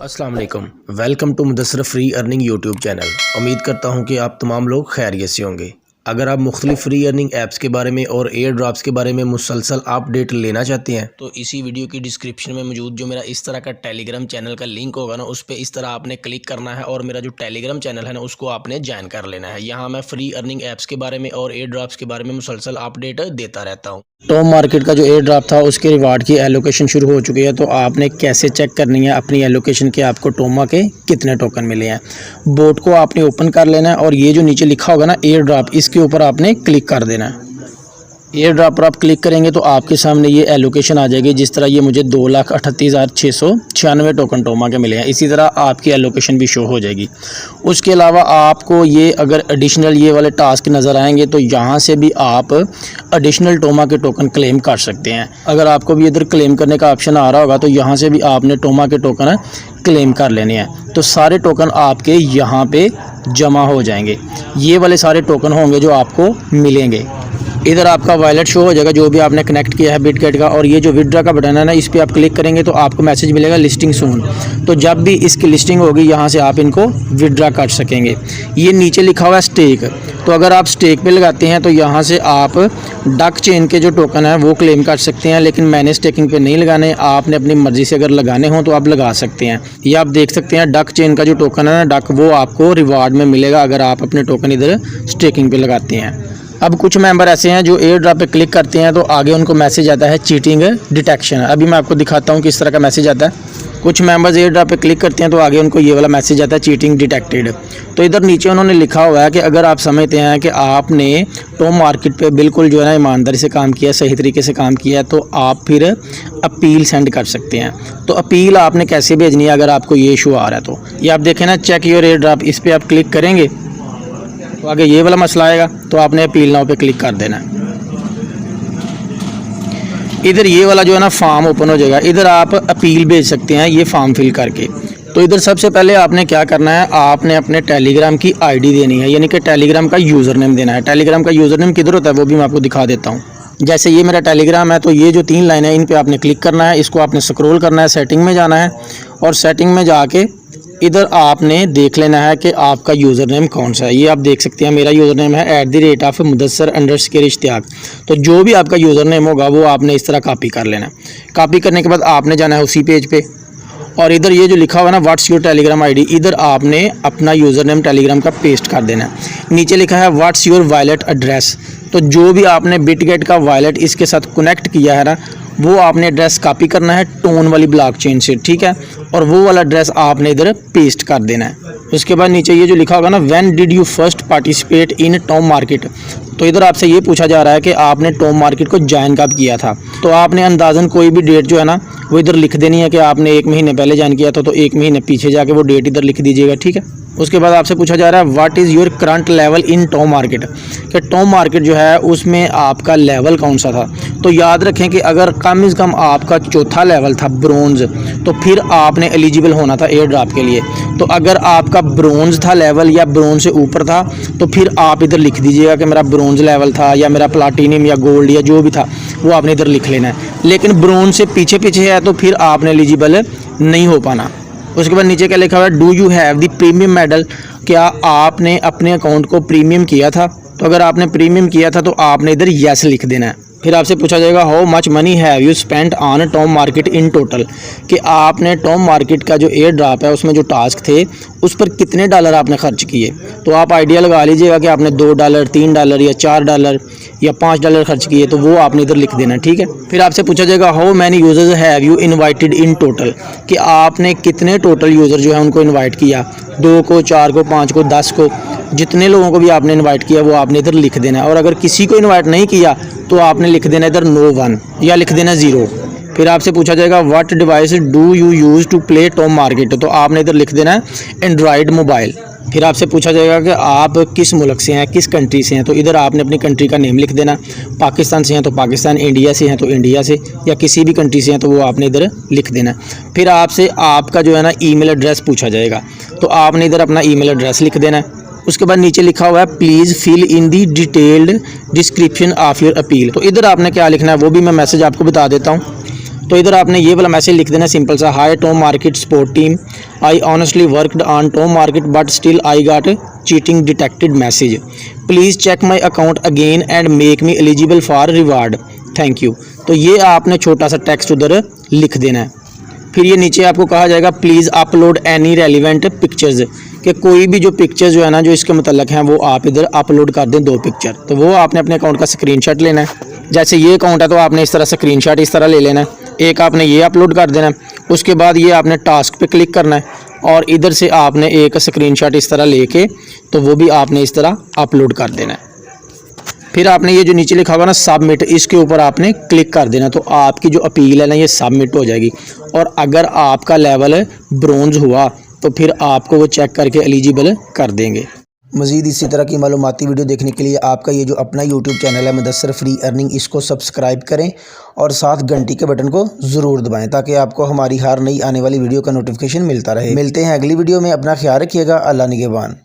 अस्सलाम वालेकुम। Welcome to Mudassar free earning YouTube channel. उम्मीद करता हूं कि आप तमाम लोग खैरियत से होंगे। अगर आप मुख्तलिफ फ्री अर्निंग ऐप्स के बारे में और एयर ड्रॉप्स के बारे में मुसलसल अपडेट लेना चाहते हैं तो इसी वीडियो की डिस्क्रिप्शन में मौजूद जो मेरा इस तरह का टेलीग्राम चैनल का लिंक होगा ना, उस पर इस तरह आपने क्लिक करना है और मेरा जो टेलीग्राम चैनल है ना उसको आपने ज्वाइन कर लेना है। यहाँ मैं फ्री अर्निंग ऐप्स के बारे में और एयर ड्रॉप्स के बारे में मुसलसल अपडेट देता रहता हूँ। टॉम मार्केट का जो एयर ड्रॉप था उसके रिवार्ड की एलोकेशन शुरू हो चुकी है, तो आपने कैसे चेक करनी है अपनी एलोकेशन के आपको टोमा के कितने टोकन मिले हैं। बोट को आपने ओपन कर लेना है और ये जो नीचे लिखा होगा ना एयर ड्रॉप, इसके ऊपर आपने क्लिक कर देना है। एयर ड्रॉप पर आप क्लिक करेंगे तो आपके सामने ये एलोकेशन आ जाएगी। जिस तरह ये मुझे 2,38,696 टोकन टोमा के मिले हैं, इसी तरह आपकी एलोकेशन भी शो हो जाएगी। उसके अलावा आपको ये अगर एडिशनल ये वाले टास्क नज़र आएंगे तो यहाँ से भी आप एडिशनल टोमा के टोकन क्लेम कर सकते हैं। अगर आपको भी इधर क्लेम करने का ऑप्शन आ रहा होगा तो यहाँ से भी आपने टोमा के टोकन क्लेम कर लेने हैं, तो सारे टोकन आपके यहाँ पे जमा हो जाएंगे। ये वाले सारे टोकन होंगे जो आपको मिलेंगे। इधर आपका वॉलेट शो हो जाएगा जो भी आपने कनेक्ट किया है बिटगेट का, और ये जो विड्रॉ का बटन है ना, इस पर आप क्लिक करेंगे तो आपको मैसेज मिलेगा लिस्टिंग सून। तो जब भी इसकी लिस्टिंग होगी यहाँ से आप इनको विड्रॉ कर सकेंगे। ये नीचे लिखा हुआ है स्टेक, तो अगर आप स्टेक पे लगाते हैं तो यहाँ से आप डक चेन के जो टोकन है वो क्लेम कर सकते हैं, लेकिन मैंने स्टेकिंग पे नहीं लगाने। आपने अपनी मर्जी से अगर लगाने हो तो आप लगा सकते हैं। ये आप देख सकते हैं डक चेन का जो टोकन है ना डक, वो आपको रिवार्ड में मिलेगा अगर आप अपने टोकन इधर स्टेकिंग पे लगाते हैं। अब कुछ मेंबर ऐसे हैं जो एयर ड्रॉप पे क्लिक करते हैं तो आगे उनको मैसेज आता है चीटिंग डिटेक्शन। अभी मैं आपको दिखाता हूँ किस तरह का मैसेज आता है। कुछ मेंबर्स एयर ड्रॉप पे क्लिक करते हैं तो आगे उनको ये वाला मैसेज आता है चीटिंग डिटेक्टेड। तो इधर नीचे उन्होंने लिखा हुआ है कि अगर आप समझते हैं कि आपने टॉम मार्केट पे बिल्कुल जो है ना ईमानदारी से काम किया, सही तरीके से काम किया है, तो आप फिर अपील सेंड कर सकते हैं। तो अपील आपने कैसे भेजनी है अगर आपको ये इशू आ रहा है तो ये आप देखें ना, चेक योर एयर ड्रॉप, इस पर आप क्लिक करेंगे तो आगे ये वाला मसला आएगा, तो आपने अपील नाउ पे क्लिक कर देना है। इधर ये वाला जो है ना फॉर्म ओपन हो जाएगा, इधर आप अपील भेज सकते हैं ये फॉर्म फिल करके। तो इधर सबसे पहले आपने क्या करना है, आपने अपने टेलीग्राम की आईडी देनी है, यानी कि टेलीग्राम का यूज़र नेम देना है। टेलीग्राम का यूज़र नेम किधर होता है वो भी मैं आपको दिखा देता हूँ। जैसे ये मेरा टेलीग्राम है तो ये जो 3 लाइन है इन पे आपने क्लिक करना है, इसको आपने स्क्रॉल करना है, सेटिंग में जाना है और सेटिंग में जाके इधर आपने देख लेना है कि आपका यूज़र नेम कौन सा है। ये आप देख सकते हैं मेरा यूज़र नेम है @mudassar_ishtiaq। तो जो भी आपका यूज़र नेम होगा वो आपने इस तरह कॉपी कर लेना है। कॉपी करने के बाद आपने जाना है उसी पेज पे और इधर ये जो लिखा हुआ ना व्हाट्स योर टेलीग्राम आईडी, इधर आपने अपना यूज़र नेम टेलीग्राम का पेस्ट कर देना है। नीचे लिखा है व्हाट्स योर वॉलेट एड्रेस, तो जो भी आपने बिटगेट का वॉलेट इसके साथ कनेक्ट किया है ना वो आपने एड्रेस कॉपी करना है टोन वाली ब्लॉकचेन से, ठीक है, और वो वाला एड्रेस आपने इधर पेस्ट कर देना है। उसके बाद नीचे ये जो लिखा होगा ना when did you first participate in Tom market, तो इधर आपसे ये पूछा जा रहा है कि आपने टॉम मार्केट को ज्वाइन कब किया था। तो आपने अंदाज़न कोई भी डेट जो है ना वो इधर लिख देनी है कि आपने 1 महीने पहले ज्वाइन किया था, तो 1 महीने पीछे जाके वो डेट इधर लिख दीजिएगा, ठीक है। उसके बाद आपसे पूछा जा रहा है what is your current level in Tom market, कि टॉम मार्केट जो है उसमें आपका लेवल कौन सा था। तो याद रखें कि अगर कम से कम आपका 4था लेवल था ब्रोंज, तो फिर आपने एलिजिबल होना था एयर ड्रॉप के लिए। तो अगर आपका ब्रोंज था लेवल या ब्रोंज से ऊपर था तो फिर आप इधर लिख दीजिएगा कि मेरा ब्रोंज लेवल था या मेरा प्लाटिनियम या गोल्ड या जो भी था वो आपने इधर लिख लेना है। लेकिन ब्रोंज से पीछे पीछे है तो फिर आपने एलिजिबल नहीं हो पाना। उसके बाद नीचे क्या लिखा हुआ है do you have the premium medal, क्या आपने अपने अकाउंट को प्रीमियम किया था। तो अगर आपने प्रीमियम किया था तो आपने इधर यस लिख देना है। फिर आपसे पूछा जाएगा how much money have you spent on Tom market in total, कि आपने टॉम मार्केट का जो एयर ड्रॉप है उसमें जो टास्क थे उस पर कितने डॉलर आपने खर्च किए। तो आप आइडिया लगा लीजिएगा कि आपने $2, $3 या $4 या $5 खर्च किए, तो वो आपने इधर लिख देना, ठीक है। फिर आपसे पूछा जाएगा how many users have you invited in total, कि आपने कितने टोटल यूज़र जो है उनको इन्वाइट किया, 2 को, 4 को, 5 को, 10 को, जितने लोगों को भी आपने इन्वाइट किया वो आपने इधर लिख देना है। और अगर किसी को इन्वाइट नहीं किया तो आपने लिख देना इधर नो 1 या लिख देना 0। फिर आपसे पूछा जाएगा what device do you use to play Tom market, तो आपने इधर लिख देना है एंड्रॉयड मोबाइल। फिर आपसे पूछा जाएगा कि आप किस मुल्क से हैं, किस कंट्री से हैं, तो इधर आपने अपनी कंट्री का नेम लिख देना। पाकिस्तान से हैं तो पाकिस्तान, इंडिया से हैं तो इंडिया से, या किसी भी कंट्री से हैं तो वो आपने इधर लिख देना। फिर आपसे आपका जो है ना ईमेल एड्रेस पूछा जाएगा, तो आपने इधर अपना ईमेल एड्रेस लिख देना है। उसके बाद नीचे लिखा हुआ है please fill in the detailed description of your appeal, तो इधर आपने क्या लिखना है वो भी मैं मैसेज आपको बता देता हूँ। तो तो इधर आपने ये वाला मैसेज लिख देना सिंपल सा, hi Tom market support team, I honestly worked on Tom market but still I got cheating detected message, please check my account again and make me eligible for reward, thank you. तो ये आपने छोटा सा text उधर लिख देना है। फिर ये नीचे आपको कहा जाएगा please upload any relevant pictures, कि कोई भी जो पिक्चर्स जो है ना जो इसके मतलब हैं वो आप इधर अपलोड कर दें 2 पिक्चर। तो वो आपने अपने अकाउंट का स्क्रीनशॉट लेना है। जैसे ये अकाउंट है तो आपने इस तरह स्क्रीनशॉट इस तरह ले लेना है, एक आपने ये अपलोड कर देना है। उसके बाद ये आपने टास्क पे क्लिक करना है और इधर से आपने एक स्क्रीनशॉट इस तरह लेके तो वो भी आपने इस तरह अपलोड कर देना है। फिर आपने ये जो नीचे लिखा हुआ ना सबमिट, इसके ऊपर आपने क्लिक कर देना, तो आपकी जो अपील है ना ये सबमिट हो जाएगी। और अगर आपका लेवल ब्रोंज हुआ तो फिर आपको वो चेक करके एलिजिबल कर देंगे। मज़ीद इसी तरह की मालूमाती वीडियो देखने के लिए आपका ये जो अपना यूट्यूब चैनल है मुदस्सर फ्री अर्निंग, इसको सब्सक्राइब करें और साथ घंटी के बटन को ज़रूर दबाएं ताकि आपको हमारी हर नई आने वाली वीडियो का नोटिफिकेशन मिलता रहे। मिलते हैं अगली वीडियो में, अपना ख्याल रखिएगा। अल्लाह निगहबान।